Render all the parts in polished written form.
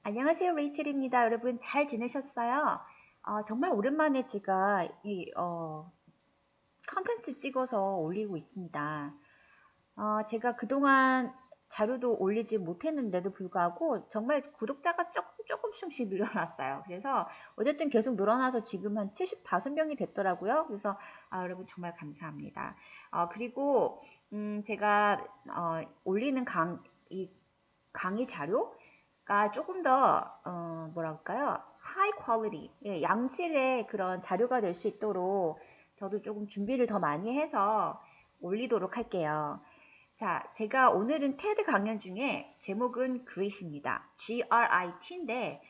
안녕하세요, 레이첼입니다. 여러분 잘 지내셨어요? 정말 오랜만에 제가 컨텐츠 찍어서 올리고 있습니다. 제가 그동안 자료도 올리지 못했는데도 불구하고 정말 구독자가 조금씩 늘어났어요. 그래서 어쨌든 계속 늘어나서 지금 한 75명이 됐더라고요. 그래서 여러분 정말 감사합니다. 그리고 제가 올리는 이 강의 자료가 조금 더 뭐랄까요? 하이 퀄리티, 양질의 그런 자료가 될 수 있도록 저도 조금 준비를 더 많이 해서 올리도록 할게요. 자, 제가 오늘은 테드 강연 중에 제목은 Grit입니다. Grit인데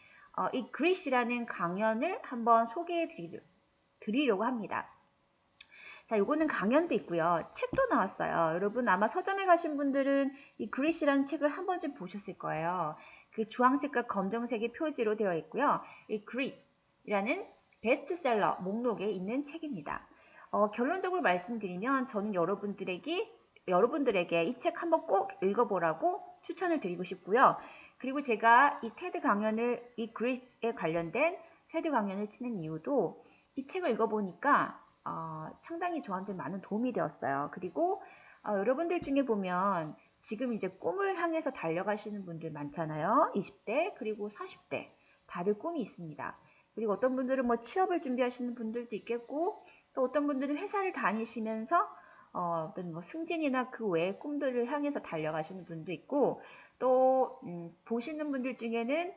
이 Grit이라는 강연을 한번 소개해 드리려고 합니다. 자, 요거는 강연도 있고요. 책도 나왔어요. 여러분 아마 서점에 가신 분들은 이 Grit이라는 책을 한 번쯤 보셨을 거예요. 그 주황색과 검정색의 표지로 되어 있고요. 이 Grit이라는 베스트셀러 목록에 있는 책입니다. 결론적으로 말씀드리면 저는 여러분들에게 이 책 한번 꼭 읽어보라고 추천을 드리고 싶고요. 그리고 제가 이 테드 강연을, 이 Grit에 관련된 테드 강연을 치는 이유도 이 책을 읽어보니까 상당히 저한테 많은 도움이 되었어요. 그리고 여러분들 중에 보면 지금 이제 꿈을 향해서 달려가시는 분들 많잖아요. 20대 그리고 40대 다들 꿈이 있습니다. 그리고 어떤 분들은 뭐 취업을 준비하시는 분들도 있겠고 또 어떤 분들은 회사를 다니시면서 어떤 뭐 승진이나 그 외의 꿈들을 향해서 달려가시는 분도 있고 또 보시는 분들 중에는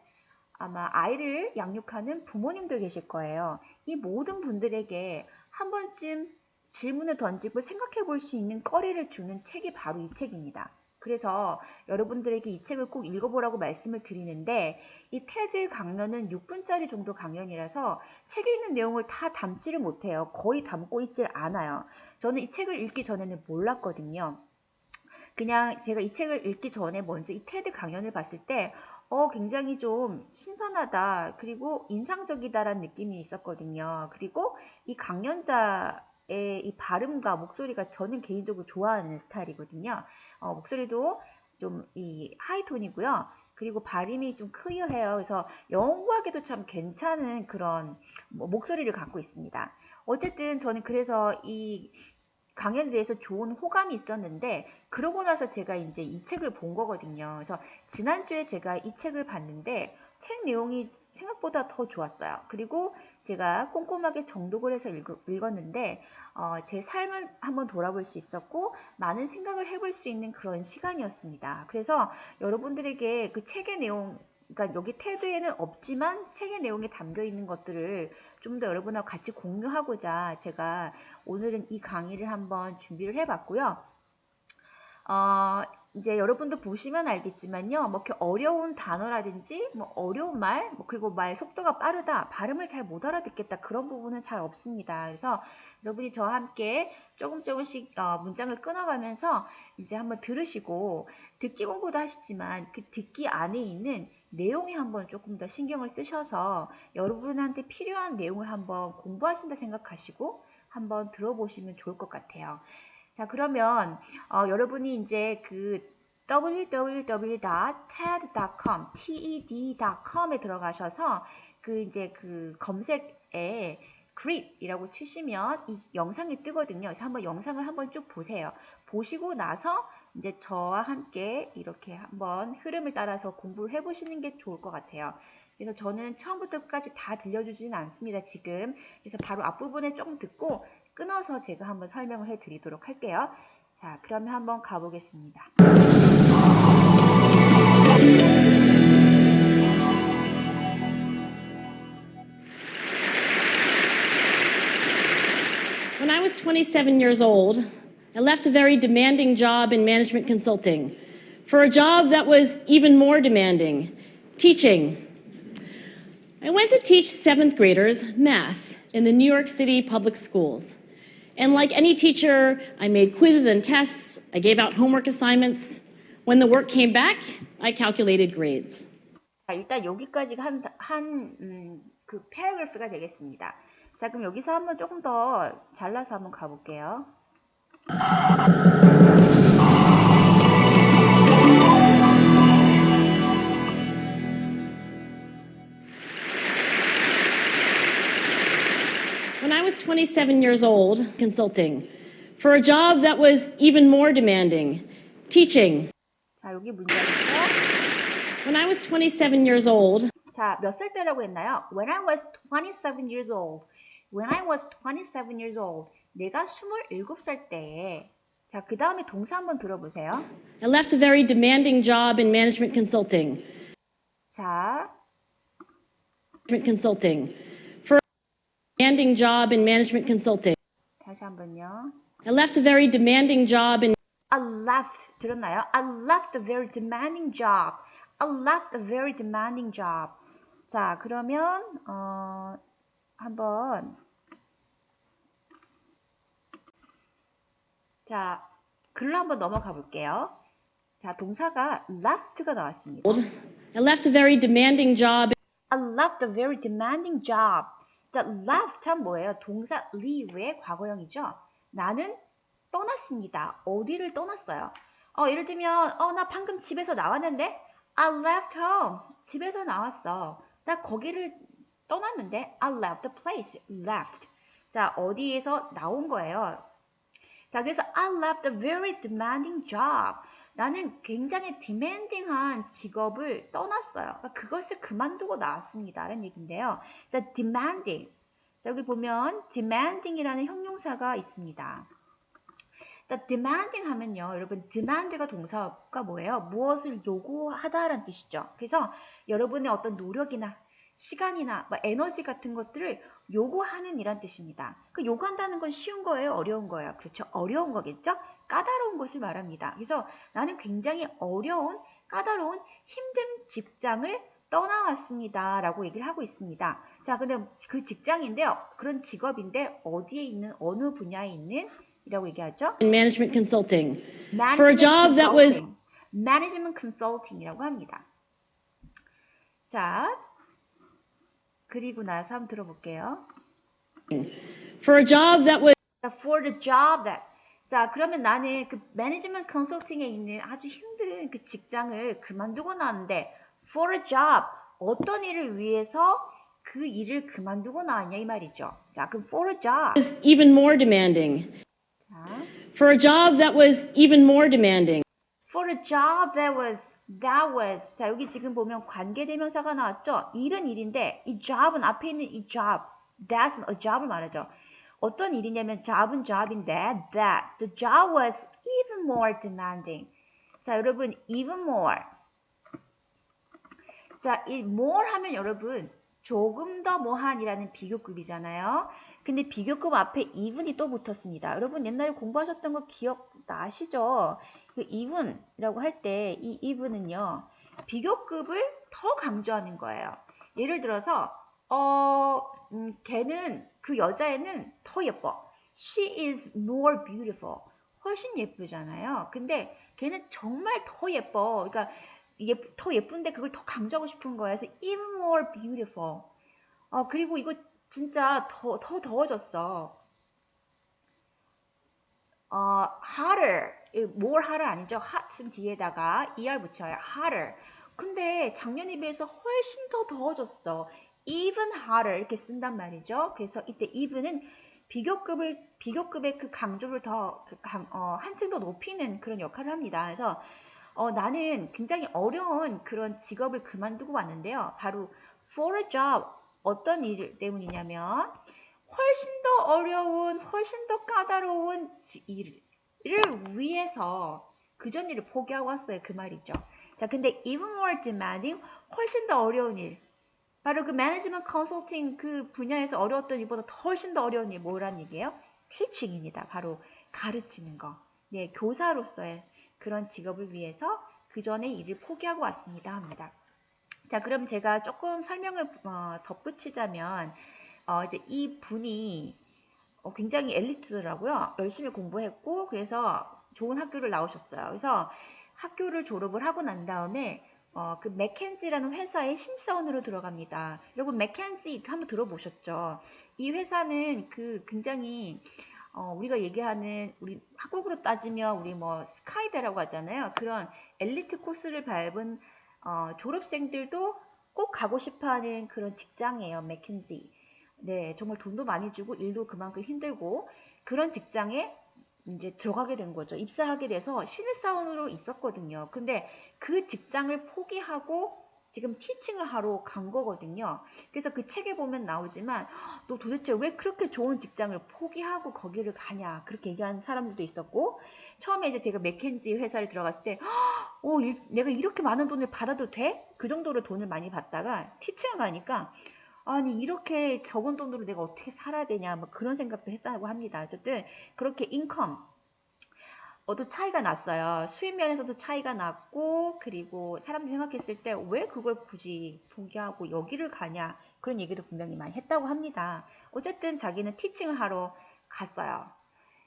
아마 아이를 양육하는 부모님도 계실 거예요. 이 모든 분들에게 한 번쯤 질문을 던지고 생각해 볼 수 있는 거리를 주는 책이 바로 이 책입니다. 그래서 여러분들에게 이 책을 꼭 읽어보라고 말씀을 드리는데 이 테드 강연은 6분짜리 정도 강연이라서 책에 있는 내용을 다 담지를 못해요. 거의 담고 있질 않아요. 저는 이 책을 읽기 전에는 몰랐거든요. 그냥 제가 이 책을 읽기 전에 먼저 이 테드 강연을 봤을 때 굉장히 좀 신선하다. 그리고 인상적이다라는 느낌이 있었거든요. 그리고 이 강연자의 이 발음과 목소리가 저는 개인적으로 좋아하는 스타일이거든요. 목소리도 좀 이 하이톤이고요. 그리고 발음이 좀 클리어해요. 그래서 영어 공부하기도 참 괜찮은 그런 목소리를 갖고 있습니다. 어쨌든 저는 그래서 이 강연에 대해서 좋은 호감이 있었는데 그러고 나서 제가 이제 이 책을 본 거거든요. 그래서 지난주에 제가 이 책을 봤는데 책 내용이 생각보다 더 좋았어요. 그리고 제가 꼼꼼하게 정독을 해서 읽었는데 제 삶을 한번 돌아볼 수 있었고 많은 생각을 해볼 수 있는 그런 시간이었습니다. 그래서 여러분들에게 그 책의 내용, 그러니까 여기 테드에는 없지만 책의 내용에 담겨 있는 것들을 좀 더 여러분하고 같이 공유하고자 제가 오늘은 이 강의를 한번 준비를 해봤고요. 이제 여러분도 보시면 알겠지만요. 뭐 이렇게 어려운 단어라든지 뭐 어려운 말, 그리고 말 속도가 빠르다, 발음을 잘 못 알아듣겠다 그런 부분은 잘 없습니다. 그래서 여러분이 저와 함께 조금씩 문장을 끊어가면서 이제 한번 들으시고 듣기 공부도 하시지만 그 듣기 안에 있는 내용에 한번 조금 더 신경을 쓰셔서 여러분한테 필요한 내용을 한번 공부하신다 생각하시고 한번 들어보시면 좋을 것 같아요. 자, 그러면 여러분이 이제 그 www.ted.com, ted.com에 들어가셔서 이제 그 검색에 grit이라고 치시면 이 영상이 뜨거든요. 그래서 한번 영상을 한번 쭉 보세요. 보시고 나서 이제 저와 함께 이렇게 한번 흐름을 따라서 공부를 해보시는 게 좋을 것 같아요. 그래서 저는 처음부터 끝까지 다 들려주지는 않습니다, 지금. 그래서 바로 앞부분에 조금 듣고 끊어서 제가 한번 설명을 해드리도록 할게요. 자, 그러면 한번 가보겠습니다. When I was 27 years old, I left a very demanding job in management consulting for a job that was even more demanding, teaching. I went to teach 7th graders math in the New York City public schools. And like any teacher, I made quizzes and tests, I gave out homework assignments. When the work came back, I calculated grades. 자, 일단 여기까지가 그 패러그래프가 되겠습니다. 자, 그럼 여기서 한번 조금 더 잘라서 한번 가볼게요. 27 years old, consulting, for a job that was even more demanding, teaching. 자, 여기 문장이죠. When I was 27 years old, 자, 몇 살 때라고 했나요? When I was 27 years old. When I was 27 years old. 내가 27살 때에. 자, 그 다음에 동사 한번 들어보세요. I left a very demanding job in management consulting. 자, Consulting. For a demanding job in management consulting. 다시 한번요. I left a very demanding job in I left. 들었나요? I left a very demanding job. I left a very demanding job. 자, 그러면 한번 자, 글로 한번 넘어가 볼게요. 자, 동사가 left가 나왔습니다. I left a very demanding job. I left a very demanding job. 자, left은 뭐예요? 동사 leave의 과거형이죠. 나는 떠났습니다. 어디를 떠났어요? 예를 들면 나 방금 집에서 나왔는데 I left home. 집에서 나왔어. 나 거기를 떠났는데 I left the place. left. 자, 어디에서 나온 거예요. 자, 그래서 I left a very demanding job. 나는 굉장히 demanding한 직업을 떠났어요. 그러니까 그것을 그만두고 나왔습니다. 라는 얘기인데요. 자, demanding. 자, 여기 보면 demanding이라는 형용사가 있습니다. 자, demanding 하면요. 여러분, demand가 동사가 뭐예요? 무엇을 요구하다라는 뜻이죠. 그래서 여러분의 어떤 노력이나 시간이나 에너지 같은 것들을 요구하는 이란 뜻입니다. 그 요구한다는 건 쉬운 거예요? 어려운 거예요? 그렇죠. 어려운 거겠죠? 까다로운 것을 말합니다. 그래서 나는 굉장히 어려운, 까다로운, 힘든 직장을 떠나왔습니다. 라고 얘기를 하고 있습니다. 자, 근데 그 직장인데요. 그런 직업인데 어디에 있는, 어느 분야에 있는 이라고 얘기하죠? In management consulting. For a job that was Management Consulting이라고 합니다. 자, 그리고 나서 한번 들어볼게요. For a job that was For the job that. 자, 그러면 나는 그 매니지먼트 컨설팅에 있는 아주 힘든 그 직장을 그만두고 나왔는데 for a job. 어떤 일을 위해서 그 일을 그만두고 나왔냐 이 말이죠. 자, 그럼 for a job. was even more demanding. 자, For a job that was even more demanding. for a job that was. 자, 여기 지금 보면 관계대명사가 나왔죠? 일은 일인데 이 job은 앞에 있는 이 job, that은 a job을 말하죠. 어떤 일이냐면 job은 job인데 that the job was even more demanding. 자, 여러분 even more. 자, 이 more 하면 여러분 조금 더 뭐한이라는 비교급이잖아요. 근데 비교급 앞에 even이 또 붙었습니다. 여러분 옛날에 공부하셨던 거 기억나시죠? 그 even이라고 할 때 이 even은요. 비교급을 더 강조하는 거예요. 예를 들어서 걔는 그 여자애는 더 예뻐. She is more beautiful. 훨씬 예쁘잖아요. 근데 걔는 정말 더 예뻐. 그러니까 더 예쁜데 그걸 더 강조하고 싶은 거예요. 그래서 even more beautiful. 그리고 이거 진짜 더 더워졌어. hotter. more hotter 아니죠? hot은 뒤에다가 er 붙여요. hotter. 근데 작년에 비해서 훨씬 더 더워졌어. even hotter 이렇게 쓴단 말이죠. 그래서 이때 even은 비교급의 그 강조를 더 한층 더 높이는 그런 역할을 합니다. 그래서 나는 굉장히 어려운 그런 직업을 그만두고 왔는데요. 바로 for a job. 어떤 일 때문이냐면 훨씬 더 어려운, 훨씬 더 까다로운 일을 위해서 그전 일을 포기하고 왔어요. 그 말이죠. 자, 근데 even more demanding, 훨씬 더 어려운 일. 바로 그 매니지먼트 컨설팅 그 분야에서 어려웠던 일보다 훨씬 더 어려운 일 뭐란 얘기예요? teaching입니다. 바로 가르치는 거. 네, 교사로서의 그런 직업을 위해서 그 전에 일을 포기하고 왔습니다. 합니다. 자, 그럼 제가 조금 설명을 덧붙이자면 이제 이 분이 굉장히 엘리트더라고요. 열심히 공부했고 그래서 좋은 학교를 나오셨어요. 그래서 학교를 졸업을 하고 난 다음에 그 맥켄지라는 회사의 심사원으로 들어갑니다. 여러분 맥켄지 한번 들어보셨죠? 이 회사는 그 굉장히 우리가 얘기하는 우리 한국으로 따지면 우리 뭐 스카이대라고 하잖아요. 그런 엘리트 코스를 밟은 졸업생들도 꼭 가고 싶어하는 그런 직장이에요. 맥켄지. 네, 정말 돈도 많이 주고 일도 그만큼 힘들고 그런 직장에 이제 들어가게 된 거죠. 입사하게 돼서 신입사원으로 있었거든요. 근데 그 직장을 포기하고 지금 티칭을 하러 간 거거든요. 그래서 그 책에 보면 나오지만 너 도대체 왜 그렇게 좋은 직장을 포기하고 거기를 가냐 그렇게 얘기하는 사람들도 있었고 처음에 이제 제가 맥켄지 회사를 들어갔을 때 내가 이렇게 많은 돈을 받아도 돼? 그 정도로 돈을 많이 받다가 티칭을 가니까 아니 이렇게 적은 돈으로 내가 어떻게 살아야 되냐 뭐 그런 생각도 했다고 합니다. 어쨌든 그렇게 인컴 또 차이가 났어요. 수입 면에서도 차이가 났고 그리고 사람들이 생각했을 때 왜 그걸 굳이 포기하고 여기를 가냐 그런 얘기도 분명히 많이 했다고 합니다. 어쨌든 자기는 티칭을 하러 갔어요.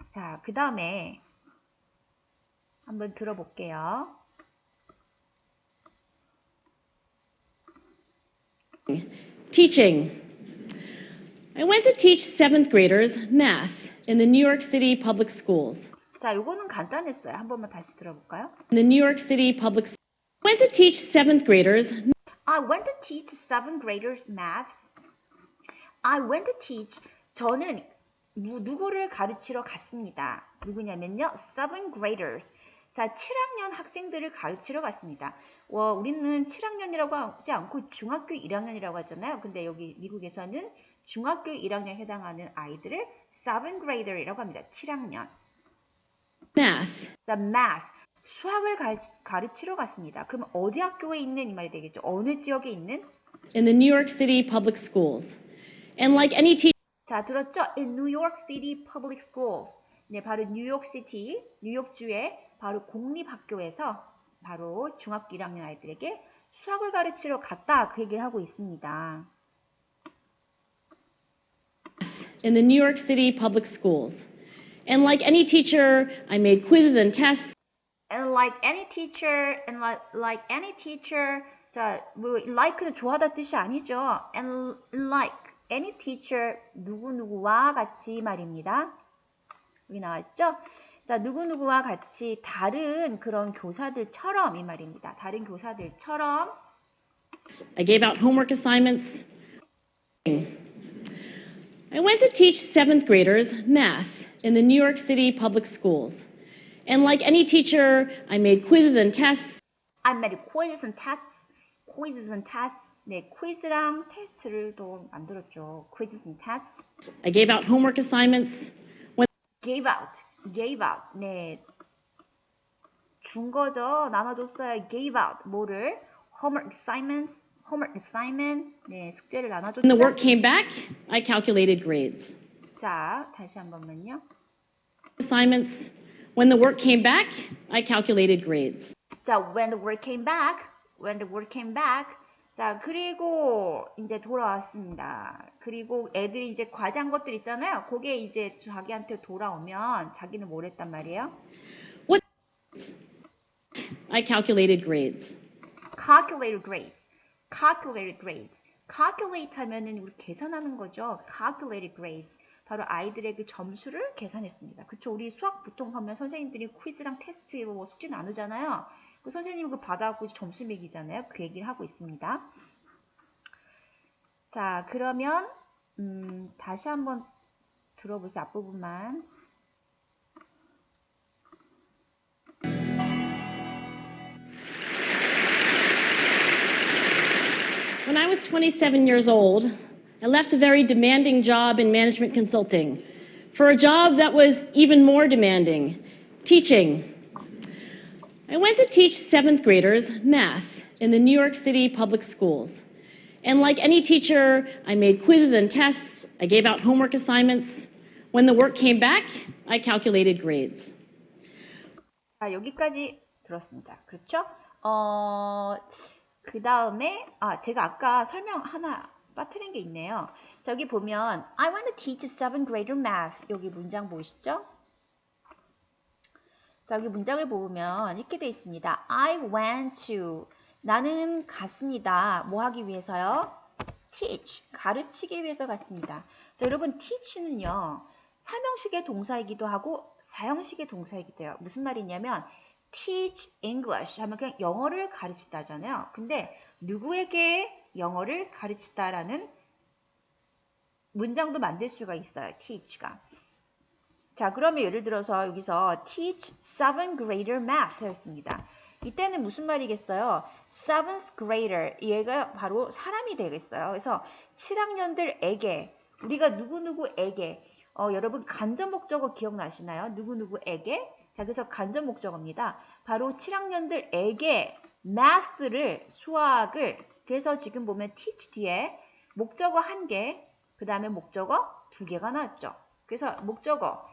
자, 그 다음에 한번 들어볼게요. Teaching. I went to teach 7th graders math in the New York City public schools. 자, 요거는 간단했어요. 한 번만 다시 들어볼까요? In the New York City public schools. I went to teach 7th graders. I went to teach 7th graders math. I went to teach. 저는 누구를 가르치러 갔습니다. 누구냐면요. 7th graders. 자, 7학년 학생들을 가르치러 갔습니다. 우리는 7학년이라고 하지 않고 중학교 1학년이라고 하잖아요. 근데 여기 미국에서는 중학교 1학년에 해당하는 아이들을 7th grader이라고 합니다. 7학년. Math. 자, math. 수학을 가르치러 갔습니다. 그럼 어디 학교에 있는 이 말이 되겠죠? 어느 지역에 있는? In the New York City public schools. And like any teacher, 자, 들었죠? In New York City Public Schools. 네, 바로 뉴욕시티, 뉴욕주의 바로 공립학교에서 바로 중학교 1학년 아이들에게 수학을 가르치러 갔다 그 얘기를 하고 있습니다. in the New York City public schools. And like any teacher, I made quizzes and tests. And like any teacher, like any teacher. 자, 뭐 like는 좋아하다 뜻이 아니죠. And like any teacher, 누구누구와 같이 말입니다. 여기 나왔죠? 자, 누구누구와 같이 다른 그런 교사들처럼 이 말입니다. 다른 교사들처럼. I gave out homework assignments. I went to teach 7th graders math in the New York City public schools. And like any teacher, I made quizzes and tests. I made quizzes and tests. quizzes and tests. 네, 퀴즈랑 테스트를 또 만들었죠. quizzes and tests. I gave out homework assignments. gave out. 네, 준 거죠. 나눠줬어요. gave out. 뭐를? homework assignment. 네, 숙제를 나눠줬죠. When the work came back, I calculated grades. 자, 다시 한 번만요. Assignments. When the work came back, I calculated grades. 자, when the work came back. 자, 그리고 이제 돌아왔습니다. 그리고 애들이 이제 과제한 것들 있잖아요. 그게 이제 자기한테 돌아오면 자기는 뭘 했단 말이에요? What? I calculated grades. calculated grades. calculate 하면은 우리 계산하는 거죠. calculated grades. 바로 아이들의 그 점수를 계산했습니다. 그쵸? 우리 수학 보통 하면 선생님들이 퀴즈랑 테스트 뭐 숙제 나누잖아요. 그 선생님 그 받아갖고 점수 매기잖아요. 그 얘기를 하고 있습니다. 자, 그러면 다시 한번 들어보세요. 앞부분만. When I was 27 years old, I left a very demanding job in management consulting for a job that was even more demanding, teaching. I went to teach 7th graders math in the New York City public schools. And like any teacher, I made quizzes and tests. I gave out homework assignments. When the work came back, I calculated grades. 자, 여기까지 들었습니다. 그렇죠? 그 다음에, 제가 아까 설명 하나 빠뜨린 게 있네요. 자, 여기 보면, I want to teach 7th grader math. 여기 문장 보이시죠? 자, 여기 문장을 보면 이렇게 돼 있습니다. I went to. 나는 갔습니다. 뭐 하기 위해서요? teach. 가르치기 위해서 갔습니다. 자, 여러분, teach는요, 삼형식의 동사이기도 하고, 사형식의 동사이기도 해요. 무슨 말이냐면, teach English 하면 그냥 영어를 가르치다잖아요. 근데 누구에게 영어를 가르치다라는 문장도 만들 수가 있어요. teach가. 자, 그러면 예를 들어서 여기서 teach 7th grader math 였습니다. 이때는 무슨 말이겠어요? 7th grader, 얘가 바로 사람이 되겠어요. 그래서 7학년들에게, 우리가 누구누구에게, 여러분 간접 목적어 기억나시나요? 누구누구에게? 자, 그래서 간접 목적어입니다. 바로 7학년들에게 math를, 수학을, 그래서 지금 보면 teach 뒤에 목적어 1개, 그 다음에 목적어 2개가 나왔죠. 그래서 목적어가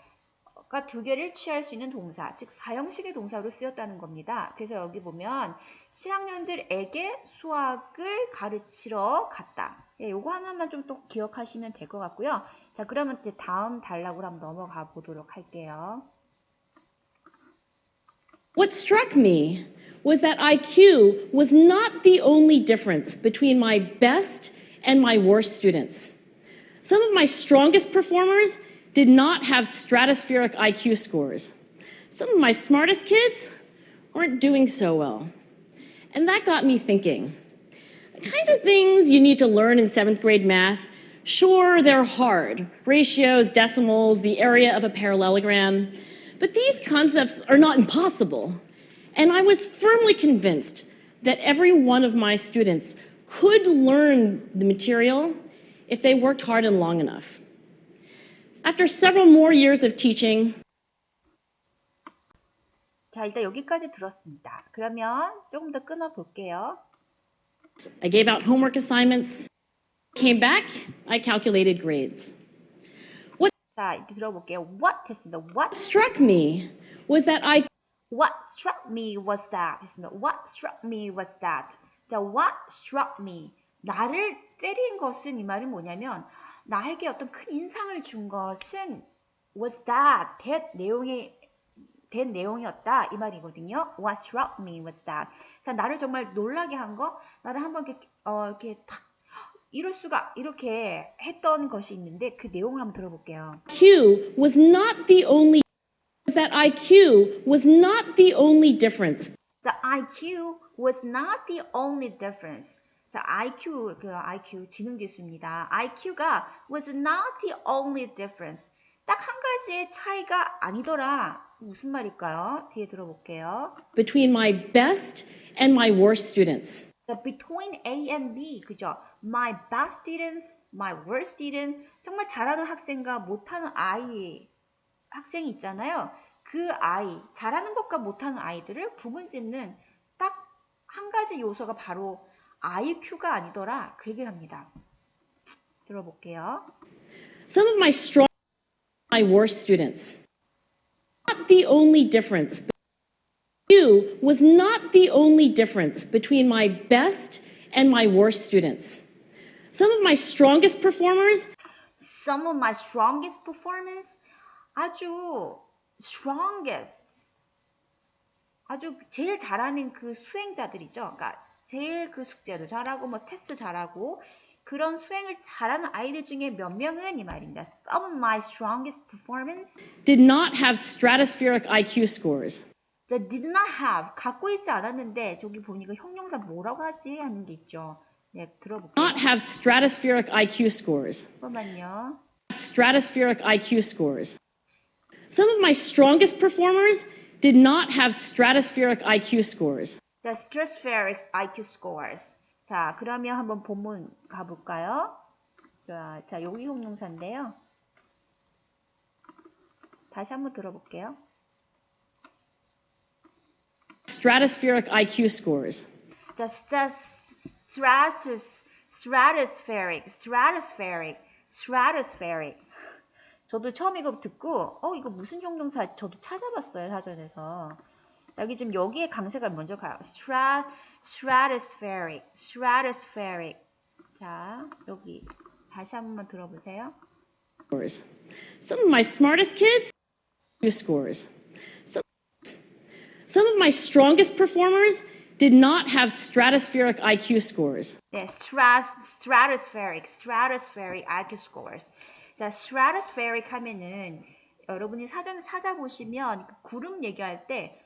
2개를 취할 수 있는 동사, 즉 사형식의 동사로 쓰였다는 겁니다. 그래서 여기 보면 7학년들에게 수학을 가르치러 갔다. 예, 요거 하나만 좀 또 기억하시면 될 것 같고요. 자, 그러면 이제 다음 단락으로 한번 넘어가 보도록 할게요. What struck me was that IQ was not the only difference between my best and my worst students. Some of my strongest performers did not have stratospheric IQ scores. Some of my smartest kids weren't doing so well. And that got me thinking. The kinds of things you need to learn in 7th grade math, sure, they're hard. Ratios, decimals, the area of a parallelogram. But these concepts are not impossible. And I was firmly convinced that every one of my students could learn the material if they worked hard and long enough. After several more years of teaching, 자, 일단 여기까지 들었습니다. 그러면 조금 더 끊어볼게요. I gave out homework assignments. Came back, I calculated grades. 자, 이제 들어볼게요. What 했습니다. What What struck me was that What struck me was that 했습니다. What struck me was that. 자, what struck me. 나를 때린 것은 이 말이 뭐냐면 나에게 어떤 큰 인상을 준 것은 was that 내용이었다 이 말이거든요. What struck me was that. 자, 나를 정말 놀라게 한 거, 나를 한번 이렇게 탁 이럴 수가 이렇게 했던 것이 있는데 그 내용을 한번 들어볼게요. IQ was not the only that IQ was not the only difference The IQ was not the only difference. 자, IQ 지능 지수입니다. IQ가 was not the only difference. 딱 한 가지의 차이가 아니더라. 무슨 말일까요? 뒤에 들어볼게요. between my best and my worst students. The between A and B, 그죠? My best students, my worst students. 정말 잘하는 학생과 못하는 학생이 있잖아요. 그 잘하는 것과 못하는 아이들을 구분짓는 딱 한 가지 요소가 바로 IQ가 아니더라. 그 얘기를 합니다. 들어볼게요. Some of my strong, my worst students. Not the only difference. IQ was not the only difference between my best and my worst students. Some of my strongest performers Some of my strongest performance, 아주 strongest, 아주 제일 잘하는 그 수행자들이죠. 그러니까 제일 그 숙제도 잘하고 뭐 테스트 잘하고 그런 수행을 잘하는 아이들 중에 몇 명은 이 말입니다. Some of my strongest performance did not have stratospheric IQ scores. that did not have 갖고 있지 않았는데 저기 보니까 형용사 뭐라고 하지 하는 게 있죠. 네, 들어볼게요. Not have stratospheric IQ scores. 잠깐만요. Stratospheric IQ scores. Some of my strongest performers did not have stratospheric IQ scores. The stratospheric IQ scores. 자, 그러면 한번 본문 가볼까요? 자, 여기 형용사인데요. 다시 한번 들어볼게요. Stratospheric IQ scores. The stratospheric. 저도 처음 이거 듣고, 이거 무슨 형용사 저도 찾아봤어요, 사전에서. 여기 지금 여기에 강세가 먼저 가요. stratospheric. 자, 여기 다시 한번 들어보세요. Scores. Some of my smartest kids IQ scores. Some of my strongest performers did not have stratospheric IQ scores. 네, stratospheric IQ scores. 자, stratospheric 하면은 여러분이 사전을 찾아보시면 구름 얘기할 때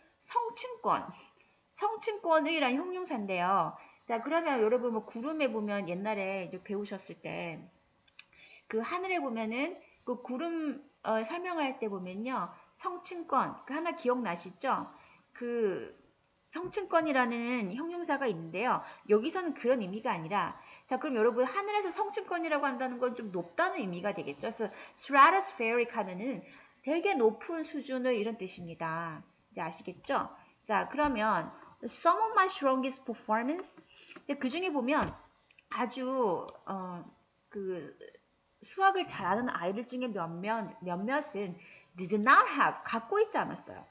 성층권의란 형용사인데요. 자, 그러면 여러분 뭐 구름에 보면 옛날에 이제 배우셨을 때 그 하늘에 보면은 그 구름 설명할 때 보면요. 성층권 그 하나 기억나시죠? 그 성층권이라는 형용사가 있는데요. 여기서는 그런 의미가 아니라 자 그럼 여러분 하늘에서 성층권이라고 한다는 건 좀 높다는 의미가 되겠죠. 그래서 stratospheric 하면은 되게 높은 수준을 이런 뜻입니다. 이제 아시겠죠? 자 그러면 some of my strongest performance 그 중에 보면 아주 그 수학을 잘하는 아이들 중에 몇몇은 did not have 갖고 있지 않았어요.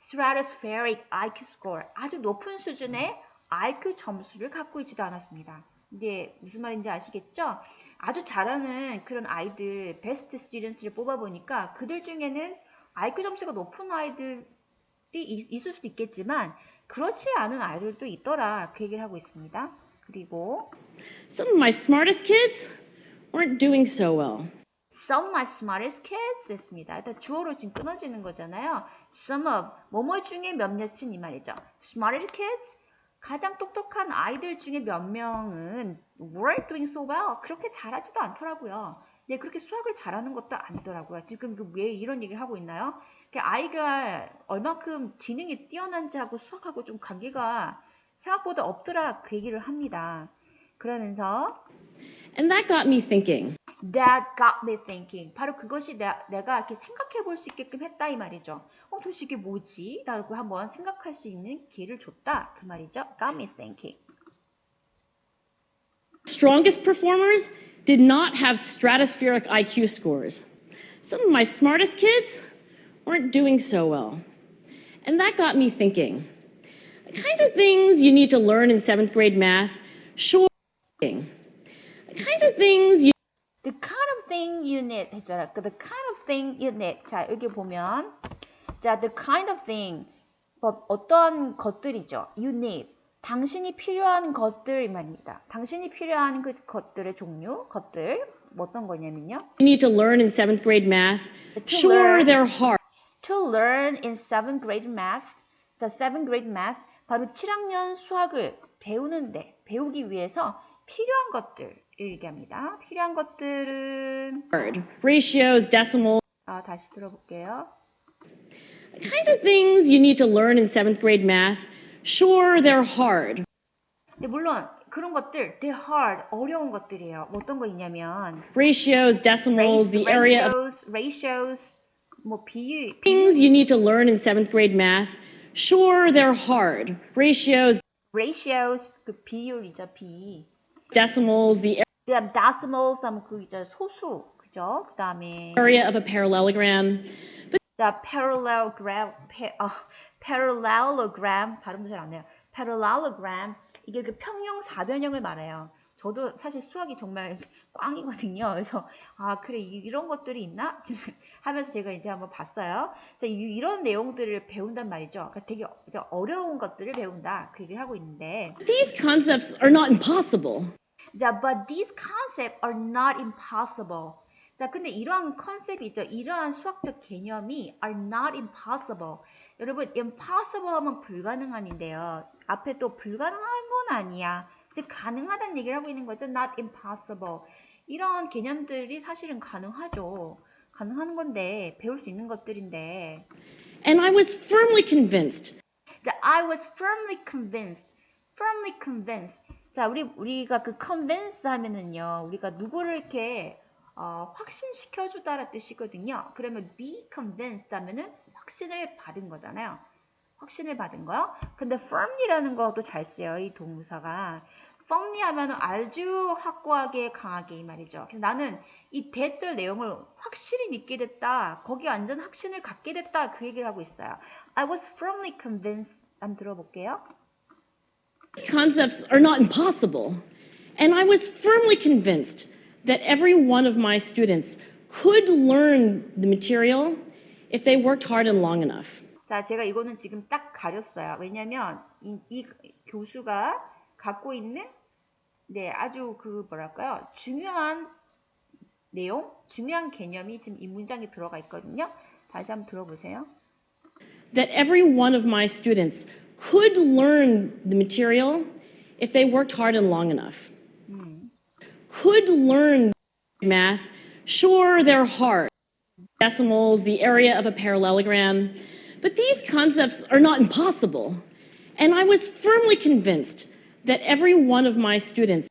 stratospheric IQ score 아주 높은 수준의 IQ 점수를 갖고 있지도 않았습니다. 이제 무슨 말인지 아시겠죠? 아주 잘하는 그런 아이들 베스트 스튜던트를 뽑아보니까 그들 중에는 IQ 점수가 높은 아이들이 있을 수도 있겠지만 그렇지 않은 아이들도 있더라 그 얘기를 하고 있습니다. 그리고 Some of my smartest kids weren't doing so well. some of my smartest kids 했습니다. 일단 주어로 지금 끊어지는 거잖아요. some of 뭐뭐 중에 몇몇은 이 말이죠. smartest kids 가장 똑똑한 아이들 중에 몇 명은 weren't doing so well 그렇게 잘하지도 않더라고요. 네, 그렇게 수학을 잘하는 것도 아니더라고요. 지금 왜 이런 얘기를 하고 있나요? 아이가 얼만큼 지능이 뛰어난지하고 수학하고 좀 관계가 생각보다 없더라 그 얘기를 합니다. 그러면서 And that got me thinking. That got me thinking. 바로 그것이 내가 이렇게 생각해 볼 수 있게끔 했다 이 말이죠. 도대체 이게 뭐지? 라고 한번 생각할 수 있는 기회를 줬다 그 말이죠. Got me thinking. Strongest performers did not have stratospheric IQ scores. Some of my smartest kids weren't doing so well. And that got me thinking. The kinds of things you need to learn in 7th grade math, sure. The kinds of things you The kind of thing you need 했잖아. The kind of thing you need. 자, 여기 보면 자, the kind of thing 어떤 것들이죠. You need. 당신이 필요한 것들 말입니다. 당신이 필요한 그 것들의 종류, 것들 어떤 거냐면요. need to learn in 7th grade math, sure, they're hard. To learn in 7th grade math. 자, 7th grade math 바로 7학년 수학을 배우기 위해서 필요한 것들 얘기합니다. 필요한 것들은 Ratios, decimals, 다시 들어볼게요. the kinds of things you need to learn in 7th grade math, sure, they're hard. 네, 물론 그런 것들, they're hard, 어려운 것들이에요. 뭐 어떤 거 있냐면 Ratios, decimals, the area of ratios, 뭐 비율, things you need to learn in 7th grade math, sure, they're hard. Ratios, 그 비율이죠, 비. decimals, the 그다음 decimals 하면 그 이제 소수, 그죠? 그다음에 area of a parallelogram. 자, parallelogram 발음도 잘 안 돼요. parallelogram 이게 그 평형 사변형을 말해요. 저도 사실 수학이 정말 꽝이거든요. 그래서 그래 이런 것들이 있나 지금 하면서 제가 이제 한번 봤어요. 자, 이런 내용들을 배운단 말이죠. 그러니까 되게 어려운 것들을 배운다 그 얘기를 하고 있는데. These concepts are not impossible. 자, but these concepts are not impossible. 자, 근데 이러한 컨셉이죠. 이러한 수학적 개념이 are not impossible. 여러분, impossible 하면 불가능한인데요. 앞에 또 불가능한 건 아니야. 즉, 가능하다는 얘기를 하고 있는 거죠. not impossible. 이런 개념들이 사실은 가능하죠. 가능한 건데, 배울 수 있는 것들인데. And I was firmly convinced. 자, I was firmly convinced. firmly convinced. 자, 우리가 그 convince 하면은요, 우리가 누구를 이렇게 확신시켜주다라는 뜻이거든요. 그러면 be convinced 하면은 확신을 받은 거잖아요. 확신을 받은 거요. 근데 firmly라는 것도 잘 써요. 이 동사가. firmly 하면은 아주 확고하게 강하게 이 말이죠. 그래서 나는 이 대절 내용을 확실히 믿게 됐다. 거기에 완전 확신을 갖게 됐다. 그 얘기를 하고 있어요. I was firmly convinced. 한번 들어볼게요. These concepts are not impossible. And I was firmly convinced that every one of my students could learn the material if they worked hard and long enough. 자, 제가 이거는 지금 딱 가렸어요. 왜냐면 이 교수가 갖고 있는 아주 그 뭐랄까요? 중요한 내용, 중요한 개념이 지금 이 문장에 들어가 있거든요. 다시 한번 들어보세요. That every one of my students could learn the material if they worked hard and long enough. Could learn math, sure, they're hard. Decimals, the area of a parallelogram, but these concepts are not impossible. And I was firmly convinced that every one of my students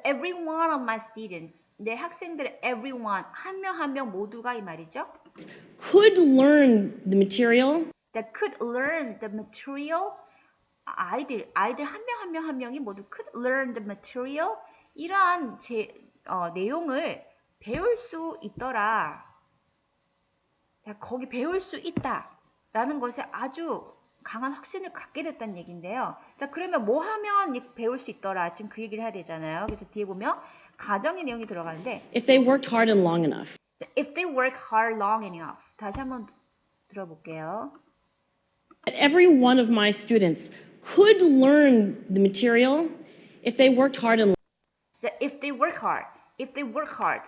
every one of my students, 내 학생들 everyone, 한 명 한 명 모두가 이 말이죠. could learn the material That could learn the material. 아이들 한 명 한 명 한 명이 모두 could learn the material. 이러한 내용을 배울 수 있더라. 자, 거기 배울 수 있다라는 것에 아주 강한 확신을 갖게 됐다는 얘기인데요. 자, 그러면 뭐 하면 배울 수 있더라. 지금 그 얘기를 해야 되잖아요. 그래서 뒤에 보면 가정의 내용이 들어가는데 if they worked hard and long enough. if they work hard long enough. 다시 한번 들어볼게요. That every one of my students could learn the material if they worked hard and if they work hard.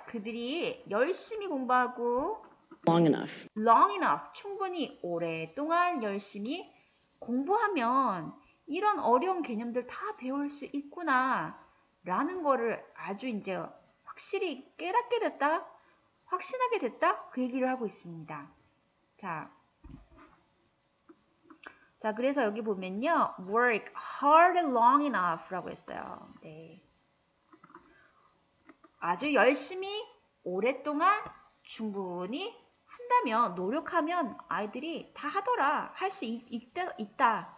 그들이 열심히 공부하고 long enough. long enough. 충분히 오랫동안 열심히 공부하면 이런 어려운 개념들 다 배울 수 있구나 라는 거를 아주 이제 확실히 깨닫게 됐다, 확신하게 됐다, 그 얘기를 하고 있습니다. 자, 그래서 여기 보면요, work hard and long enough 라고 했어요. 네. 아주 열심히 오랫동안 충분히 한다면, 노력하면 아이들이 다 하더라, 할 수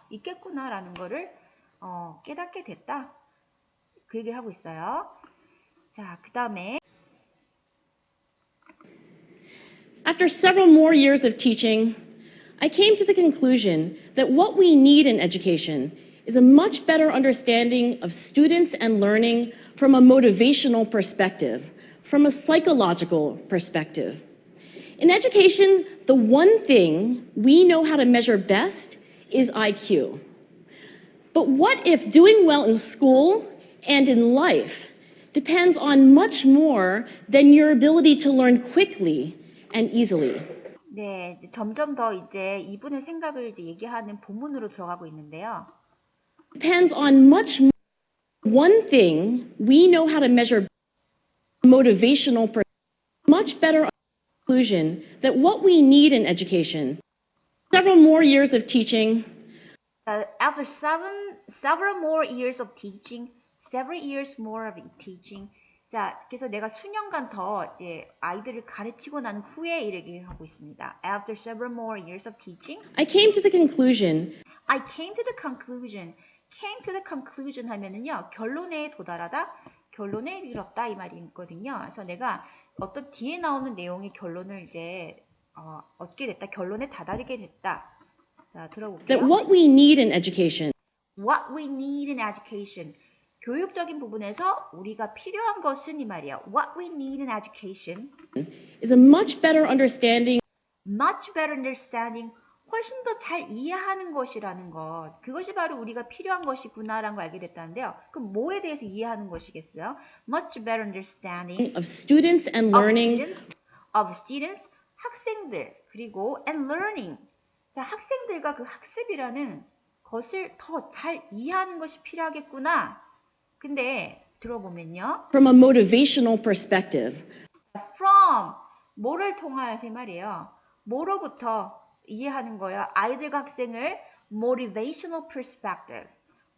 있겠구나 라는 거를 깨닫게 됐다, 그 얘기를 하고 있어요. 자, 그 다음에 After several more years of teaching, I came to the conclusion that what we need in education is a much better understanding of students and learning from a motivational perspective, from a psychological perspective. In education, the one thing we know how to measure best is IQ. But what if doing well in school and in life depends on much more than your ability to learn quickly and easily? 네, 점점 더 이제 이분의 생각을 이제 얘기하는 본문으로 들어가고 있는데요. Depends on much more. One thing we know how to measure motivational much better conclusion that what we need in education. Several more years of teaching. After several more years of teaching, several years more of teaching. 자, 그래서 내가 수년간 더 이제 아이들을 가르치고 난 후에 이렇게 하고 있습니다. After several more years of teaching, I came to the conclusion came to the conclusion 하면은요, 결론에 도달하다, 결론에 이르렀다 이 말이 있거든요. 그래서 내가 어떤 뒤에 나오는 내용의 결론을 이제 얻게 됐다, 결론에 다다르게 됐다. 자, 들어볼게요. that what we need in education What we need in education. 교육적인 부분에서 우리가 필요한 것은 이 말이에요. What we need in education. is a much better understanding Much better understanding. 훨씬 더 잘 이해하는 것이라는 것. 그것이 바로 우리가 필요한 것이구나라는 걸 알게 됐다는데요. 그럼 뭐에 대해서 이해하는 것이겠어요? Much better understanding of students and learning of students, 학생들, 그리고 and learning. 자, 학생들과 그 학습이라는 것을 더 잘 이해하는 것이 필요하겠구나. 근데 들어보면요. from a motivational perspective. From, 뭐를 통하여서 이 말이에요. 뭐로부터 이해하는 거예요. 아이들과 학생을 motivational perspective.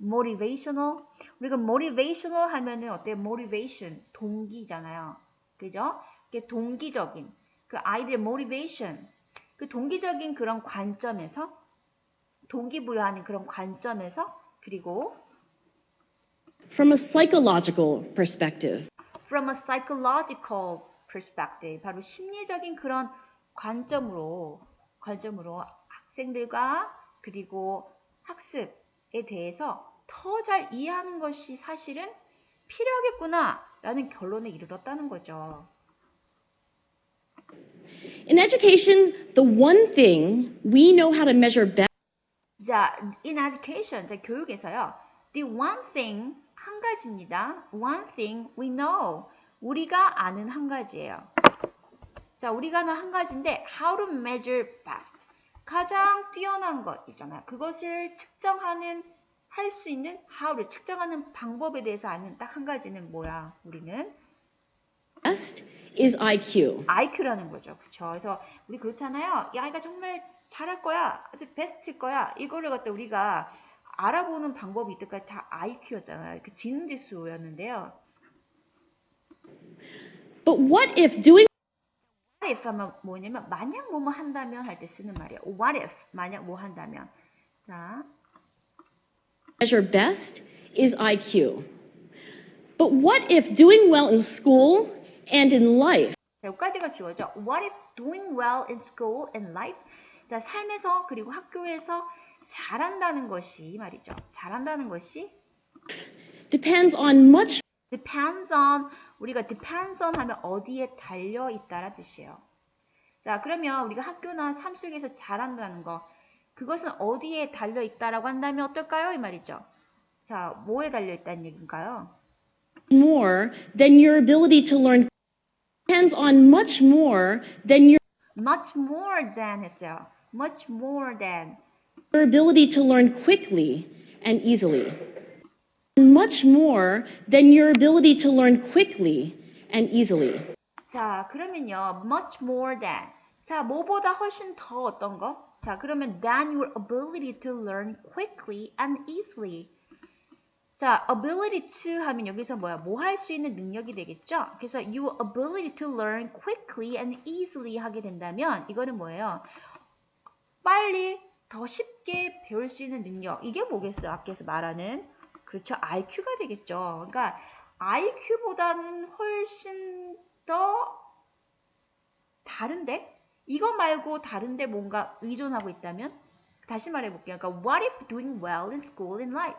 motivational. 우리가 motivational 하면은 어때요? motivation, 동기잖아요. 그죠? 이게 동기적인, 그 아이들의 motivation, 그 동기적인 그런 관점에서, 동기부여하는 그런 관점에서, 그리고 From a psychological perspective. from a psychological perspective, 바로 심리적인 그런 관점으로 학생들과 그리고 학습에 대해서 더 잘 이해하는 것이 사실은 필요하겠구나라는 결론에 이르렀다는 거죠. In education, the one thing we know how to measure best 자, in education, 자, 교육에서요. The one thing, 한 가지입니다. One thing we know, 우리가 아는 한 가지예요. 자, 우리가 아는 한 가지인데 how to measure best, 가장 뛰어난 것 있잖아요. 그것을 측정하는, 할 수 있는 how를 측정하는 방법에 대해서 아는 딱 한 가지는 뭐야? 우리는 best is IQ. IQ라는 거죠. 그렇죠. 그래서 우리 그렇잖아요. 야, 이가 정말 잘할 거야. 아주 베스트일 거야. 이거를 갖다 우리가 알아보는 방법이 이때까지 다 IQ였잖아요. 그 지능지수였는데요. But what if doing What if 하면 뭐냐면 만약 뭐뭐 한다면 할 때 쓰는 말이에요. What if 만약 뭐 한다면. 자, measure best is IQ? But what if doing well in school and in life 자, 여기까지가 주어져. What if doing well in school and life? 자, 삶에서 그리고 학교에서 잘한다는 것이 말이죠. 잘한다는 것이 depends on much depends on 우리가 depends on 하면 어디에 달려 있다라 뜻이에요. 자, 그러면 우리가 학교나 삶 속에서 잘한다는 거 그것은 어디에 달려 있다라고 한다면 어떨까요? 이 말이죠. 자, 뭐에 달려 있다는 얘기인가요? more than your ability to learn depends on much more than much more than 했어요. much more than your ability to learn quickly and easily. Much more than your ability to learn quickly and easily. 자, 그러면요. much more than. 자, 뭐보다 훨씬 더 어떤 거? 자, 그러면 than your ability to learn quickly and easily. 자, ability to 하면 여기서 뭐야? 뭐 할 수 있는 능력이 되겠죠? 그래서 your ability to learn quickly and easily 하게 된다면 이거는 뭐예요? 빨리 더 쉽게 배울 수 있는 능력. 이게 뭐겠어요? 앞에서 말하는 그렇죠. IQ가 되겠죠. 그러니까 IQ보다는 훨씬 더 다른데 이거 말고 다른데 뭔가 의존하고 있다면 다시 말해볼게요. 그러니까 what if doing well in school and life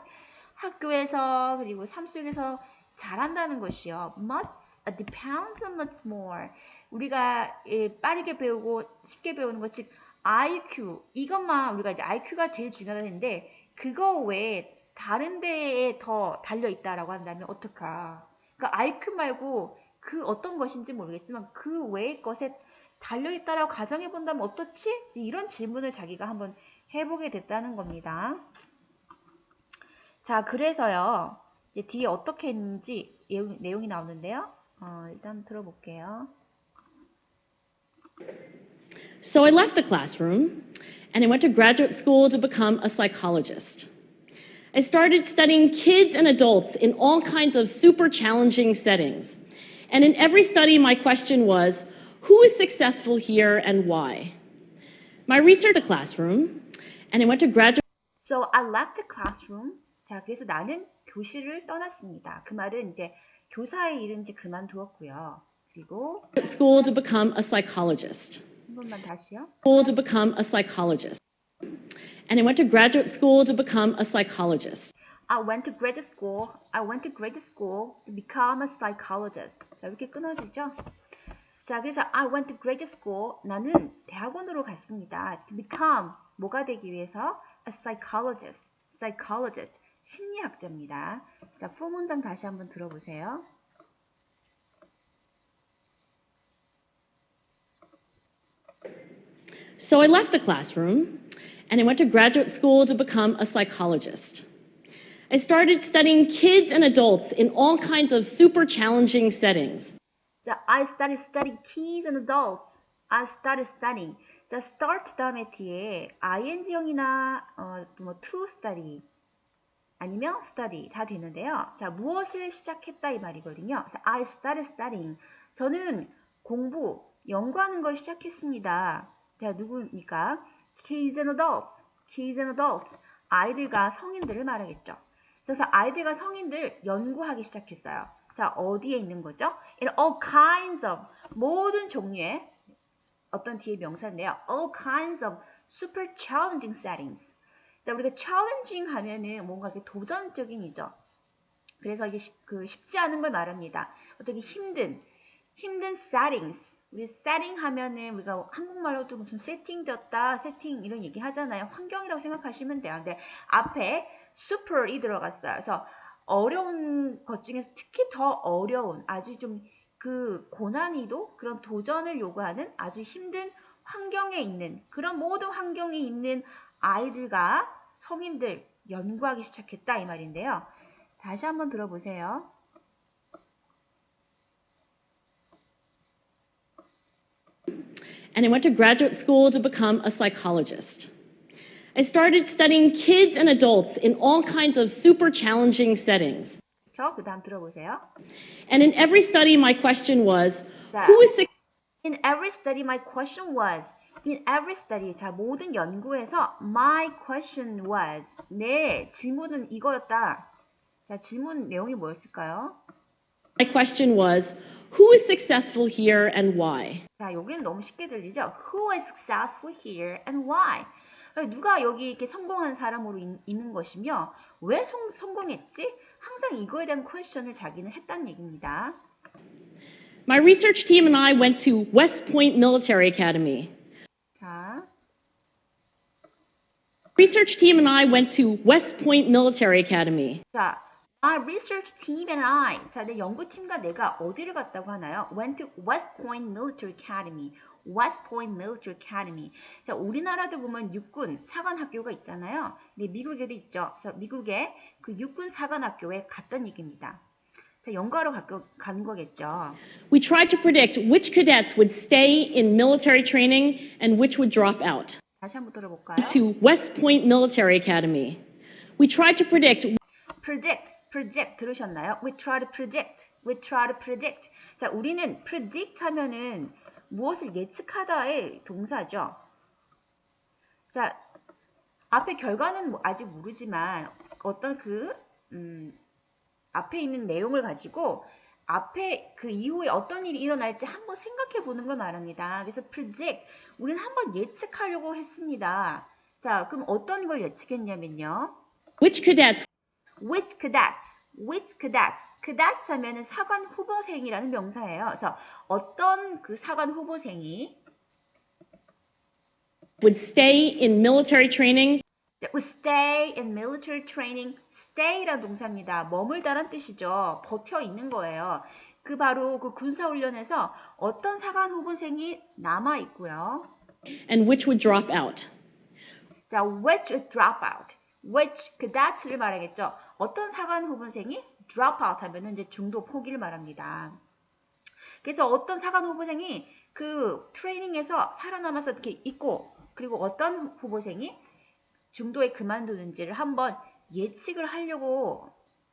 학교에서 그리고 삶 속에서 잘한다는 것이요. much depends on much more 우리가 빠르게 배우고 쉽게 배우는 것 즉 IQ 이것만 우리가 이제 IQ가 제일 중요한데 그거 외에 다른 데에 더 달려 있다라고 한다면 어떡하? 그러니까 IQ 말고 그 어떤 것인지 모르겠지만 그 외의 것에 달려 있다라고 가정해 본다면 어떻지? 이런 질문을 자기가 한번 해보게 됐다는 겁니다. 자, 그래서요. 이제 뒤에 어떻게 했는지 내용이 나오는데요. 일단 들어볼게요. So I left the classroom and I went to graduate school to become a psychologist. I started studying kids and adults in all kinds of super challenging settings. And in every study, my question was, who is successful here and why? My research the classroom and I went to graduate So I left the classroom. 자, 그래서 나는 교실을 떠났습니다. 그 말은 이제 교사의 일은 이제 그만두었고요. 그리고 school to become a psychologist. 한 번만 다시요. School to become a psychologist. And I went to graduate school to become a psychologist. I went to graduate school. I went to graduate school to become a psychologist. 자, 이렇게 끊어지죠? 자, 그래서 I went to graduate school. 나는 대학원으로 갔습니다. To become 뭐가 되기 위해서? A psychologist. Psychologist. 심리학자입니다. 자, 포문장 다시 한번 들어보세요. So I left the classroom and I went to graduate school to become a psychologist. I started studying kids and adults in all kinds of super challenging settings. 자, I started studying kids and adults. I started studying. 자, start 다음에 뒤에 ing형이나 뭐 to study 아니면 study 다 되는데요. 자, 무엇을 시작했다 이 말이거든요. 그래서 I started studying. 저는 공부, 연구하는 걸 시작했습니다. 자, 누구입니까? Kids and adults. Kids and adults. 아이들과 성인들을 말하겠죠. 그래서 아이들과 성인들 연구하기 시작했어요. 자, 어디에 있는 거죠? In all kinds of 모든 종류의 어떤 뒤에 명사인데요. All kinds of super challenging settings. 자, 우리가 challenging 하면은 뭔가 도전적인 이죠. 그래서 이게 쉽지 않은 걸 말합니다. 어떻게 힘든 settings. 우리 setting 하면은 우리가 한국말로도 무슨 세팅되었다, 세팅 이런 얘기 하잖아요. 환경이라고 생각하시면 돼요. 근데 앞에 super이 들어갔어요. 그래서 어려운 것 중에서 특히 더 어려운 아주 좀 그 고난이도 그런 도전을 요구하는 아주 힘든 환경에 있는 그런 모든 환경에 있는 아이들과 성인들 연구하기 시작했다 이 말인데요. 다시 한번 들어보세요. and I went to graduate school to become a psychologist. I started studying kids and adults in all kinds of super challenging settings. 그 다음 들어보세요. And in every study, my question was, 자, who is in every study, my question was. In every study, 자, 모든 연구에서 my question was. 내 질문은 이거였다. 자, 질문 내용이 뭐였을까요? My question was, who is successful here and why? 자, 여기는 너무 쉽게 들리죠? Who is successful here and why? 누가 여기 이렇게 성공한 사람으로 있는 것이며 왜 성공했지? 항상 이거에 대한 퀘스천을 자기는 했다는 얘기입니다. My research team and I went to West Point Military Academy. 자, Research team and I went to West Point Military Academy. 자, my research team and I. 자, 내 연구팀과 내가 어디를 갔다고 하나요? Went to West Point Military Academy. West Point Military Academy. 자, 우리나라도 보면 육군 사관학교가 있잖아요. 네, 미국에도 있죠. 그래서 미국의 그 육군 사관학교에 갔던 얘기입니다. 자, 연구하러 가는 거겠죠. We tried to predict which cadets would stay in military training and which would drop out. 다시 한번 들어볼까요? To West Point Military Academy. We tried to predict predict 들으셨나요? We try to predict. 자, 우리는 predict 하면은 무엇을 예측하다의 동사죠. 자, 앞에 결과는 아직 모르지만 어떤 앞에 있는 내용을 가지고 앞에 그 이후에 어떤 일이 일어날지 한번 생각해 보는 걸 말합니다. 그래서 predict, 우리는 한번 예측하려고 했습니다. 자, 그럼 어떤 걸 예측했냐면요. which cadets cadets 하면은 사관 후보생이라는 명사예요. 그래서 어떤 그 사관 후보생이 would stay in military training would stay in military training. stay라는 동사입니다. 머물다란 뜻이죠. 버텨 있는 거예요. 그 바로 그 군사훈련에서 어떤 사관 후보생이 남아 있고요. and which would drop out. 자, which would drop out. which cadets를 말하겠죠. 어떤 사관 후보생이 drop out 하면은 이제 중도 포기를 말합니다. 그래서 어떤 사관 후보생이 그 트레이닝에서 살아남아서 이렇게 있고, 그리고 어떤 후보생이 중도에 그만두는지를 한번 예측을 하려고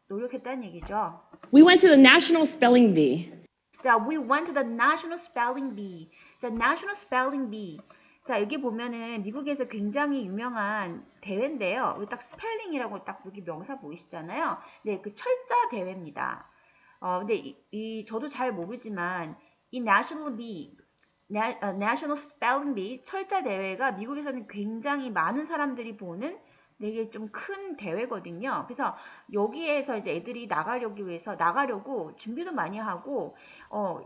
노력했다는 얘기죠. We went to the National Spelling Bee. 자, we went to the National Spelling Bee. 자, National Spelling Bee. 자, 여기 보면은 미국에서 굉장히 유명한 대회인데요. 여기 딱 스펠링이라고 딱 여기 명사 보이시잖아요. 네, 그 철자 대회입니다. 근데 저도 잘 모르지만 이 National Bee, National Spelling Bee 철자 대회가 미국에서는 굉장히 많은 사람들이 보는 되게 좀 큰 대회거든요. 그래서 여기에서 이제 애들이 나가려고 준비도 많이 하고,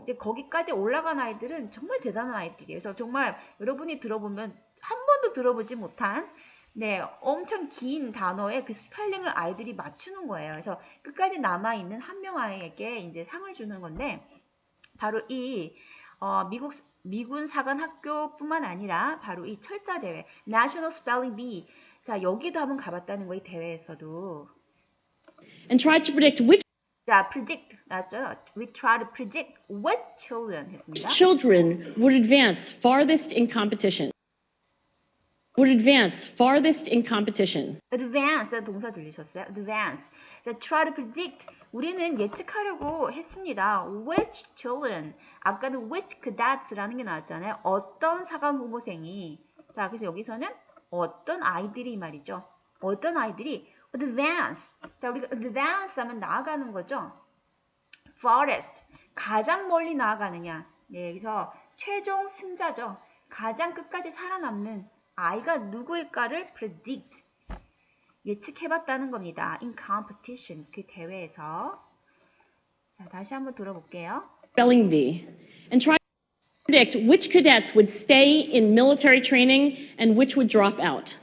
이제 거기까지 올라간 아이들은 정말 대단한 아이들이에요. 그래서 정말 여러분이 들어보면 한 번도 들어보지 못한, 네, 엄청 긴 단어의 그 스펠링을 아이들이 맞추는 거예요. 그래서 끝까지 남아있는 한 명 아이에게 이제 상을 주는 건데, 바로 이, 미군 사관 학교뿐만 아니라 바로 이 철자 대회, National Spelling Bee. 자, 여기도 한번 가봤다는 거예요, 대회에서도. And tried to predict which 자, predict, 맞죠? We try to predict what children 했습니다. children would advance farthest in competition. Would advance farthest in competition. advance, 동사 들리셨어요? advance. 자, try to predict. 우리는 예측하려고 했습니다. which children. 아까는 which cadets라는 게 나왔잖아요. 어떤 사관 후보생이. 자, 그래서 여기서는 어떤 아이들이 말이죠. 어떤 아이들이 advance. 자, 우리가 advance 하면 나아가는 거죠. farthest. 가장 멀리 나아가느냐. 네, 그래서 최종 승자죠. 가장 끝까지 살아남는 아이가 누구일까를 predict. 예측해봤다는 겁니다. in competition. 그 대회에서. 자, 다시 한번 들어볼게요. Spelling Bee. And tried to predict which cadets would stay in military training and which would drop out.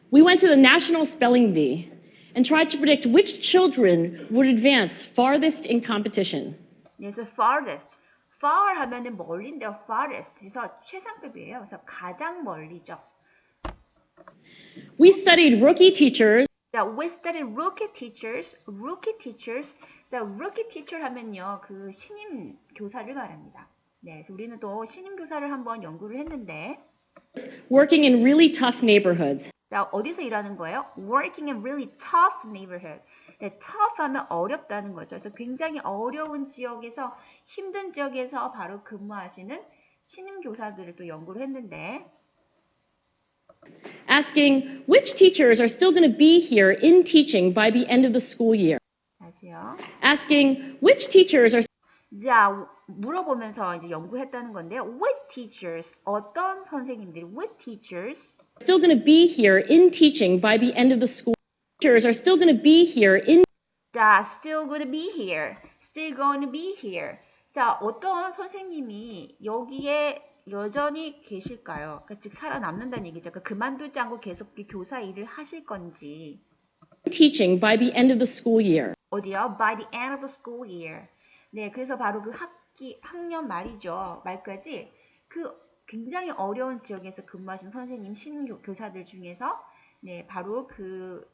We went to the National Spelling Bee and tried to predict which children would advance farthest in competition. 네, 그래서 farthest. far 하면은 멀리인데요. farthest. 그래서 최상급이에요. 그래서 가장 멀리죠. We studied rookie teachers 자, we studied rookie teachers. rookie teachers. 자, rookie teacher 하면요. 그 신임 교사를 말합니다. 네, 그래서 우리는 또 신임교사를 한번 연구를 했는데, working in really tough neighborhoods. 자, 어디서 일하는 거예요? Working in really tough neighborhood. 네, tough 하면 어렵다는 거죠. 그래서 굉장히 어려운 지역에서, 힘든 지역에서 바로 근무하시는 신임교사들을 또 연구를 했는데, Asking which teachers are still going to be here in teaching by the end of the school year. 다시요. Asking which teachers are 자, 물어보면서 이제 연구했다는 건데요. What teachers, 어떤 선생님들이, what teachers, still going to be here in teaching by the end of the school. Teachers are still going to be here in 자, still going to be here, still going to be here. 자, 어떤 선생님이 여기에 여전히 계실까요? 그러니까 즉 살아남는다는 얘기죠. 그러니까 그만두지 않고 계속 교사 일을 하실 건지. teaching by the end of the school year. 어디요? By the end of the school year. 네, 그래서 바로 그 학년 말이죠. 말까지 그 굉장히 어려운 지역에서 근무하신 선생님, 신교사들 중에서 네, 바로 그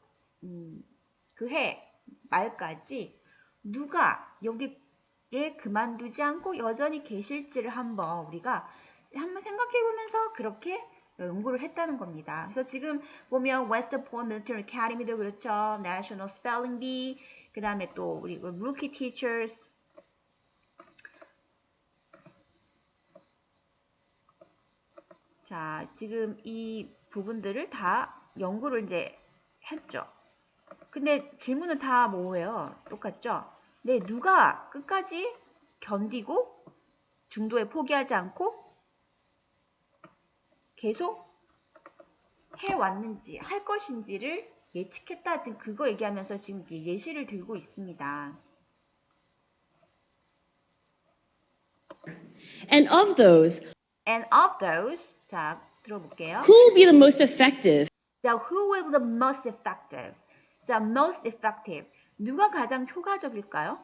해 말까지 누가 여기에 그만두지 않고 여전히 계실지를 한번 우리가 한번 생각해 보면서 그렇게 연구를 했다는 겁니다. 그래서 지금 보면 West Point Military Academy도 그렇죠. National Spelling Bee, 그 다음에 또 우리 Rookie Teachers, 자, 지금 이 부분들을 다 연구를 이제 했죠. 근데 질문은 다 뭐예요? 똑같죠? 네, 누가 끝까지 견디고 중도에 포기하지 않고 계속 해왔는지, 할 것인지를 예측했다. 지금 그거 얘기하면서 지금 예시를 들고 있습니다. And of those, And of those, 자, 들어볼게요. who will be the most effective 자, who will be the most effective? 자, most effective. 누가 가장 효과적일까요?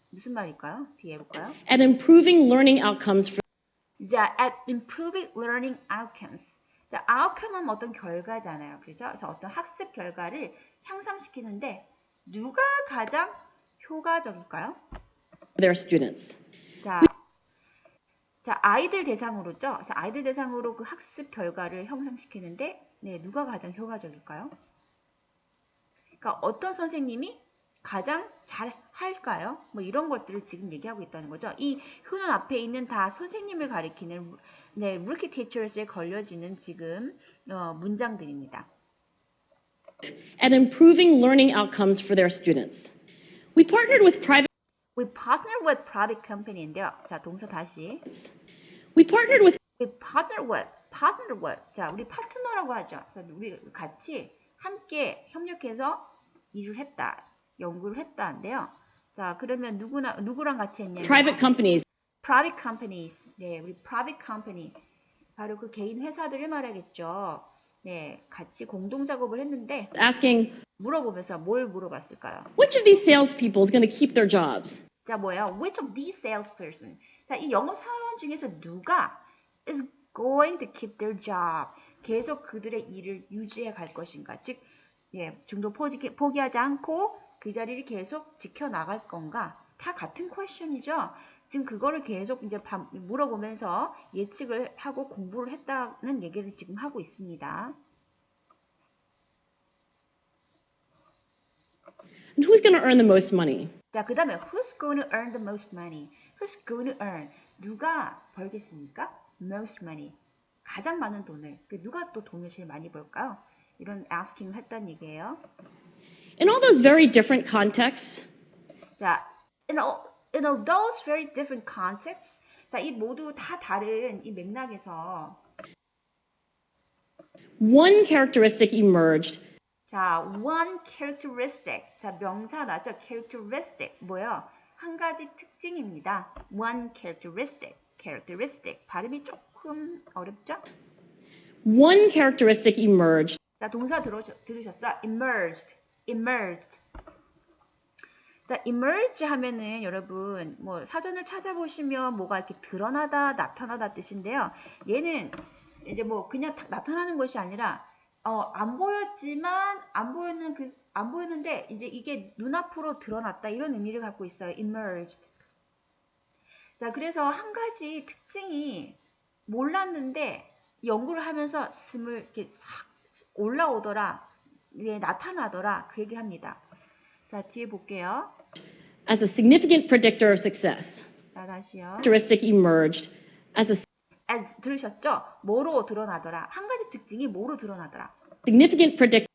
무슨 말일까요? 뒤에 해볼까요? at improving learning outcomes for 자, at improving learning outcomes. 자, outcome은 어떤 결과잖아요. 그렇죠? 그래서 어떤 학습 결과를 향상시키는데 누가 가장 효과적일까요? their students? 자, 아이들 대상으로죠. 그래서 아이들 대상으로 그 학습 결과를 형성시키는데 네, 누가 가장 효과적일까요? 그러니까 어떤 선생님이 가장 잘 할까요? 뭐 이런 것들을 지금 얘기하고 있다는 거죠. 이 who는 앞에 있는 다 선생님을 가리키는 네, rookie teachers에 걸려지는 지금 문장들입니다. At improving learning outcomes for their students. We partnered with private We partner with private company인데요. 자, 동사 다시. We partnered with We partner with. 자, 우리 파트너라고 하죠. 그래서 우리 같이 함께 협력해서 일을 했다. 연구를 했다인데요. 자, 그러면 누구랑 같이 했냐면 private companies private companies. 네, 우리 private company. 바로 그 개인 회사들을 말하겠죠. 네, 같이 공동 작업을 했는데 asking 물어보면서 뭘 물어봤을까요? which of these salespeople is going to keep their jobs? 자, 뭐예요? Which of these salesperson? 자, 이 영업 사원 중에서 누가 is going to keep their job? 계속 그들의 일을 유지해 갈 것인가? 즉, 예, 중도 포기하지 않고 그 자리를 계속 지켜나갈 건가? 다 같은 퀘션이죠. 지금 그거를 계속 이제 물어보면서 예측을 하고 공부를 했다는 얘기를 지금 하고 있습니다. And who's going to earn the most money? 자, 그 다음에 who's going to earn the most money? Who's going to earn? 누가 벌겠습니까? Most money. 가장 많은 돈을. 누가 또 돈을 제일 많이 벌까요? 이런 asking을 했다는 얘기예요. In all those very different contexts, 자, in all those very different contexts. 자, 이 모두 다 다른 이 맥락에서 one characteristic emerged 자, one characteristic. 자, 명사 나죠? characteristic. 뭐요? 한 가지 특징입니다. one characteristic. characteristic. 발음이 조금 어렵죠? one characteristic emerged 자, 동사 들으셨어? emerged. 자, emerge 하면은 여러분 뭐 사전을 찾아보시면 뭐가 이렇게 드러나다, 나타나다 뜻인데요. 얘는 이제 뭐 그냥 나타나는 것이 아니라 안 보였지만 안 보였는데 이제 이게 눈앞으로 드러났다 이런 의미를 갖고 있어요. emerged. 자, 그래서 한 가지 특징이 몰랐는데 연구를 하면서 스물 이렇게 싹 올라오더라, 이게 나타나더라, 그 얘기를 합니다. 자, 뒤에 볼게요. as a significant predictor of success. 자, 다시요. Characteristic emerged as a as 들으셨죠? 뭐로 드러나더라? 한 가지 특징이 뭐로 드러나더라? significant predictor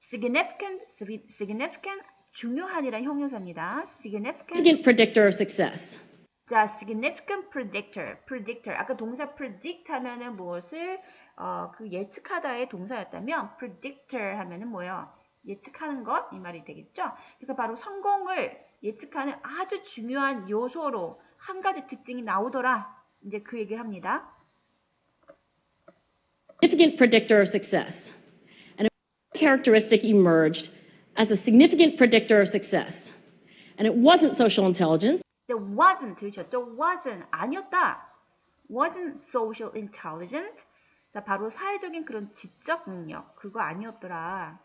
significant 중요한이란 형용사입니다. significant predictor of success. 자, significant predictor. 아까 동사 predict 하면은 무엇을 그 예측하다의 동사였다면 predictor 하면은 뭐예요? 예측하는 것 이 말이 되겠죠? 그래서 바로 성공을 예측하는 아주 중요한 요소로 한 가지 특징이 나오더라. 이제 그 얘기를 합니다. Significant predictor of success. And a characteristic emerged as a significant predictor of success. And it wasn't social intelligence. 이제 wasn't 들으셨죠? wasn't 아니었다. wasn't social intelligent. 자, 바로 사회적인 그런 지적 능력 그거 아니었더라.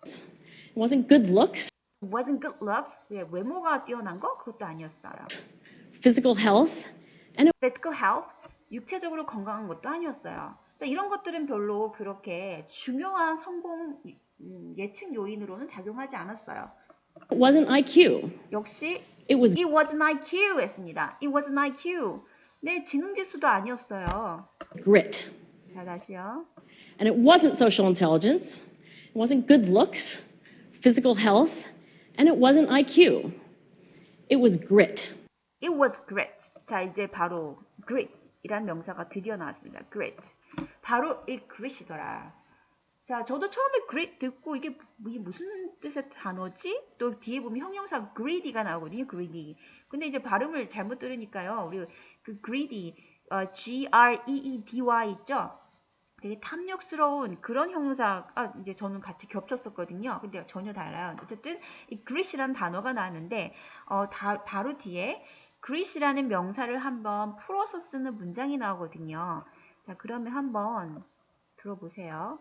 It wasn't good looks, wasn't good looks. 예, 외모가 뛰어난 거 그것도 아니었어요. physical health, and physical health. 육체적으로 건강한 것도 아니었어요. 자, 이런 것들은 별로 그렇게 중요한 성공 예측 요인으로는 작용하지 않았어요. it wasn't IQ. 역시 It was it wasn't IQ 했습니다. it wasn't IQ. 네, 지능지수도 아니었어요. grit. 자, 다시요. And it wasn't social intelligence. It wasn't good looks, physical health, and it wasn't IQ. It was grit. It was grit. 자, 이제 바로 grit 이란 명사가 드디어 나왔습니다. grit. 바로 이 grit이더라. 자, 저도 처음에 grit 듣고 이게 무슨 뜻의 단어지? 또 뒤에 보면 형용사 greedy가 나오거든요. greedy. 근데 이제 발음을 잘못 들으니까요. 우리 그 greedy, G-R-E-E-D-Y 있죠? 되게 탐욕스러운 그런 형용사가 이제 저는 같이 겹쳤었거든요. 근데 전혀 달라요. 어쨌든 이 grit이라는 단어가 나왔는데 바로 뒤에 grit이라는 명사를 한번 풀어서 쓰는 문장이 나오거든요. 자, 그러면 한번 들어보세요.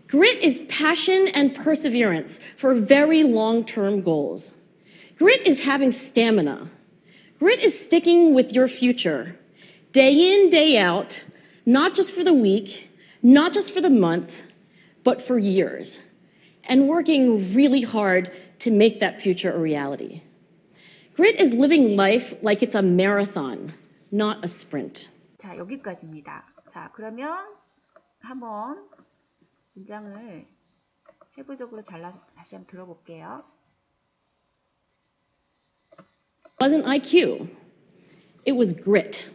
Grit is passion and perseverance for very long-term goals. Grit is having stamina. Grit is sticking with your future, day in, day out, not just for the week, not just for the month, but for years, and working really hard to make that future a reality. Grit is living life like it's a marathon, not a sprint. 자, 여기까지입니다. 자, 그러면 한번 문장을 세부적으로 잘라서 다시 한번 들어볼게요. It wasn't IQ. It was grit.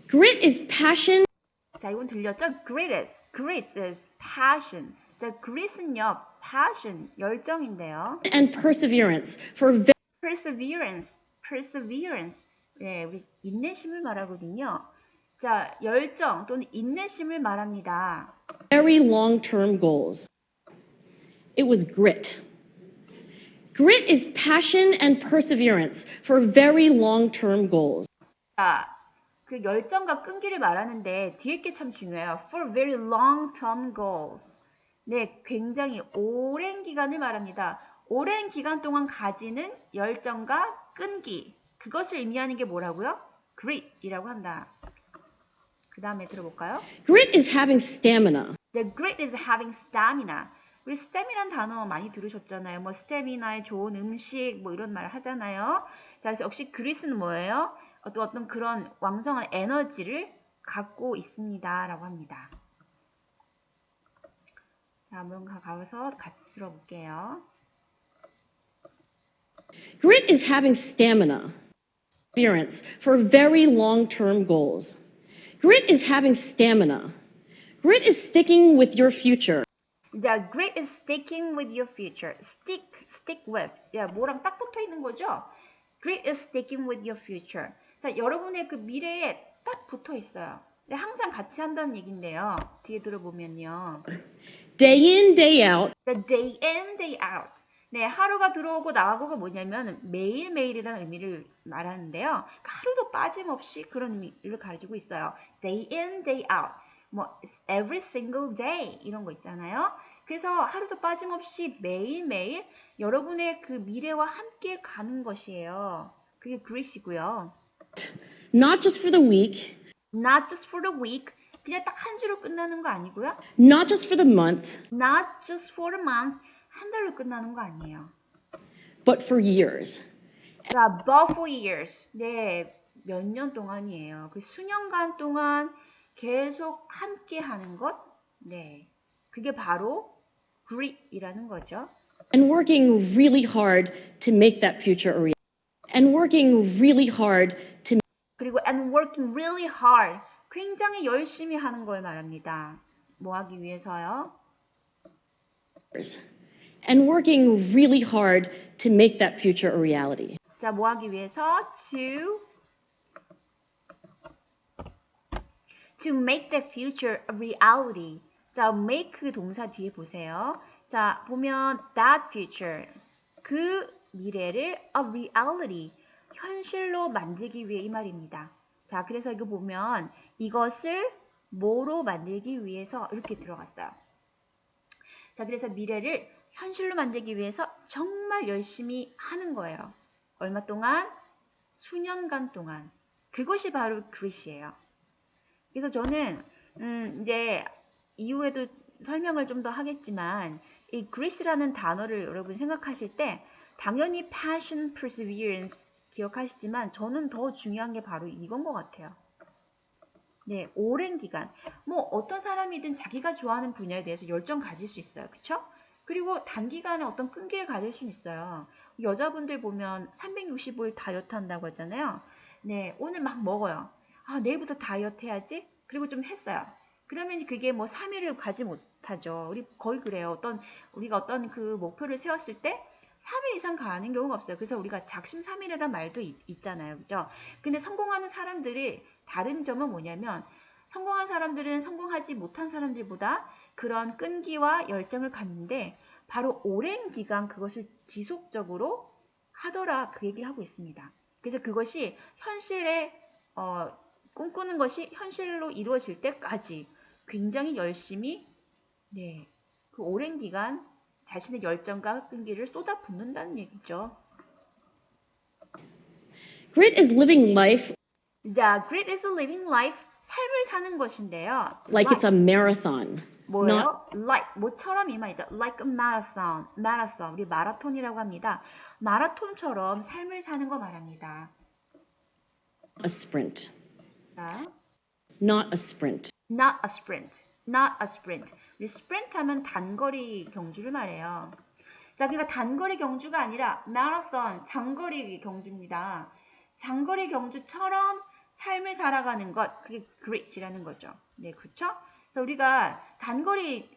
Grit is passion 자, 이건 들렸죠? Grit is passion. 자, grit은요, passion, 열정인데요. and perseverance for perseverance. 네, 우리 인내심을 말하거든요. 자, 열정 또는 인내심을 말합니다. very long-term goals. It was grit. Grit is passion and perseverance for very long-term goals. 자, 그 열정과 끈기를 말하는데 뒤에 게 참 중요해요. For very long-term goals. 네, 굉장히 오랜 기간을 말합니다. 오랜 기간 동안 가지는 열정과 끈기. 그것을 의미하는 게 뭐라고요? grit이라고 한다. 그 다음에 들어볼까요? Grit is having stamina. The grit is having stamina. 우리 stam이란 단어 많이 들으셨잖아요. 뭐 스태미나의 좋은 음식 뭐 이런 말 하잖아요. 자, 그래서 역시 grit은 뭐예요? 어떤 그런 왕성한 에너지를 갖고 있습니다. 라고 합니다. 자, 한번 가서 같이 들어볼게요. Grit is having stamina. Perseverance for very long-term goals. Grit is having stamina. Grit is sticking with your future. 자, grit is sticking with your future. stick with. 야, 뭐랑 딱 붙어 있는 거죠? Grit is sticking with your future. 자, 여러분의 그 미래에 딱 붙어 있어요. 네, 항상 같이 한다는 얘긴데요. 뒤에 들어보면요. Day in, day out. The day in, day out. 네, 하루가 들어오고 나가고가 뭐냐면 매일매일이라는 의미를 말하는데요. 하루도 빠짐없이 그런 의미를 가지고 있어요. Day in, day out. 뭐 every single day 이런 거 있잖아요. 그래서 하루도 빠짐없이 매일매일 여러분의 그 미래와 함께 가는 것이에요. 그게 그릿이고요. Not just for the week, Not just for the week. 그냥 딱 한 주로 끝나는 거 아니고요. not just for the month, Not just for the month. 한 달로 끝나는 거 아니에요. but for years. 자, but for years. 네, 몇 년 동안이에요. 그 수년간 동안 계속 함께 하는 것. 네, 그게 바로 grit이라는 거죠. And working really hard to make that future a reality. And working really hard to 그리고 and working really hard. 굉장히 열심히 하는 걸 말합니다. 뭐 하기 위해서요? and working really hard to make that future a reality. 자, 뭐 하기 위해서? To make the future a reality. 자, make 그 동사 뒤에 보세요. 자, 보면 that future. 그 미래를 a reality. 현실로 만들기 위해 이 말입니다. 자, 그래서 이거 보면 이것을 뭐로 만들기 위해서 이렇게 들어갔어요. 자, 그래서 미래를 현실로 만들기 위해서 정말 열심히 하는 거예요. 얼마 동안? 수년간 동안. 그것이 바로 grit이에요. 그래서 저는 이제 이후에도 설명을 좀 더 하겠지만 이 grit이라는 단어를 여러분 생각하실 때 당연히 passion, perseverance 기억하시지만 저는 더 중요한 게 바로 이건 것 같아요. 네, 오랜 기간. 뭐 어떤 사람이든 자기가 좋아하는 분야에 대해서 열정 가질 수 있어요. 그쵸? 그리고 단기간에 어떤 끈기를 가질 수 있어요. 여자분들 보면 365일 다이어트 한다고 하잖아요. 네, 오늘 막 먹어요. 아, 내일부터 다이어트 해야지? 그리고 좀 했어요. 그러면 그게 뭐 3일을 가지 못하죠. 우리 거의 그래요. 우리가 어떤 그 목표를 세웠을 때 3일 이상 가는 경우가 없어요. 그래서 우리가 작심삼일이라는 말도 있잖아요. 그죠? 근데 성공하는 사람들이 다른 점은 뭐냐면 성공한 사람들은 성공하지 못한 사람들보다 그런 끈기와 열정을 갖는데 바로 오랜 기간 그것을 지속적으로 하더라 그 얘기를 하고 있습니다. 그래서 그것이 현실에 꿈꾸는 것이 현실로 이루어질 때까지 굉장히 열심히 그 오랜 기간 자신의 열정과 끈기를 쏟아붓는다는 얘기죠. Grit is living life 자, grit is a living life. 삶을 사는 것인데요. like it's a marathon. 뭐예요? Like, 뭐처럼 이 말이죠. Like a marathon. marathon. 우리 마라톤이라고 합니다. 마라톤처럼 삶을 사는 거 말합니다. A sprint. 자, Not a sprint. not a sprint. not a sprint. 우리 sprint 하면 단거리 경주를 말해요. 자, 그러니까 단거리 경주가 아니라 마라톤, 장거리 경주입니다. 장거리 경주처럼 삶을 살아가는 것, 그게 grit이라는 거죠. 네, 그렇죠? 그래서 우리가 단거리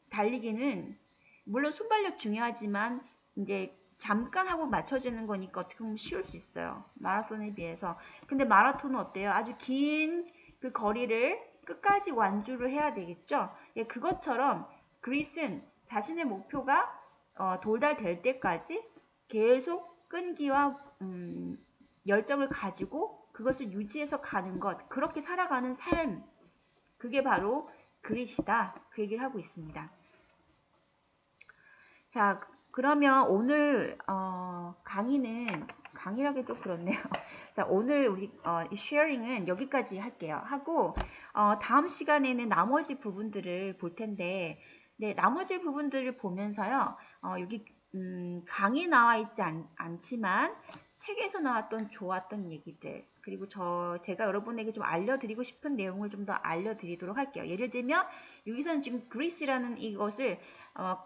달리기는 물론 순발력 중요하지만 이제 잠깐 하고 맞춰지는 거니까 어떻게 보면 쉬울 수 있어요. 마라톤에 비해서. 근데 마라톤은 어때요? 아주 긴 그 거리를 끝까지 완주를 해야 되겠죠? 예, 그것처럼 그릿은 자신의 목표가 도달될 때까지 계속 끈기와 열정을 가지고 그것을 유지해서 가는 것, 그렇게 살아가는 삶, 그게 바로 그릿이다. 그 얘기를 하고 있습니다. 자, 그러면 오늘 강의라기도 그렇네요. 자, 오늘 우리 이 쉐어링은 여기까지 할게요. 하고 다음 시간에는 나머지 부분들을 볼 텐데, 네, 나머지 부분들을 보면서요. 여기 강의 나와 있지 않지만 책에서 나왔던 좋았던 얘기들, 그리고 제가 여러분에게 좀 알려드리고 싶은 내용을 좀 더 알려드리도록 할게요. 예를 들면 여기서는 지금 그리스라는 이것을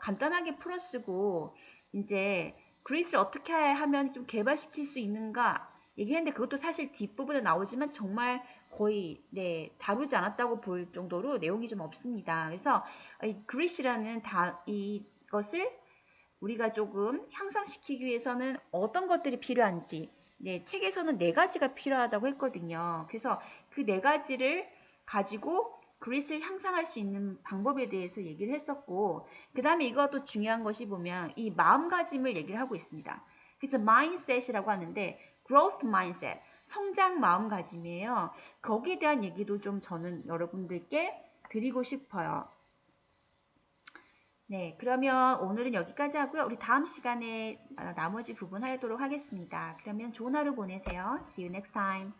간단하게 풀어쓰고 이제 그리스를 어떻게 하면 좀 개발시킬 수 있는가 얘기했는데 그것도 사실 뒷부분에 나오지만 정말 거의 다루지 않았다고 볼 정도로 내용이 좀 없습니다. 그래서 이 그리스라는 이것을 우리가 조금 향상시키기 위해서는 어떤 것들이 필요한지 책에서는 4가지가 필요하다고 했거든요. 그래서 그 4가지를 가지고 그릿을 향상할 수 있는 방법에 대해서 얘기를 했었고 그 다음에 이것도 중요한 것이 보면 이 마음가짐을 얘기를 하고 있습니다. 그래서 mindset이라고 하는데 growth mindset, 성장 마음가짐이에요. 거기에 대한 얘기도 좀 저는 여러분들께 드리고 싶어요. 네, 그러면 오늘은 여기까지 하고요. 우리 다음 시간에 나머지 부분 하도록 하겠습니다. 그러면 좋은 하루 보내세요. See you next time.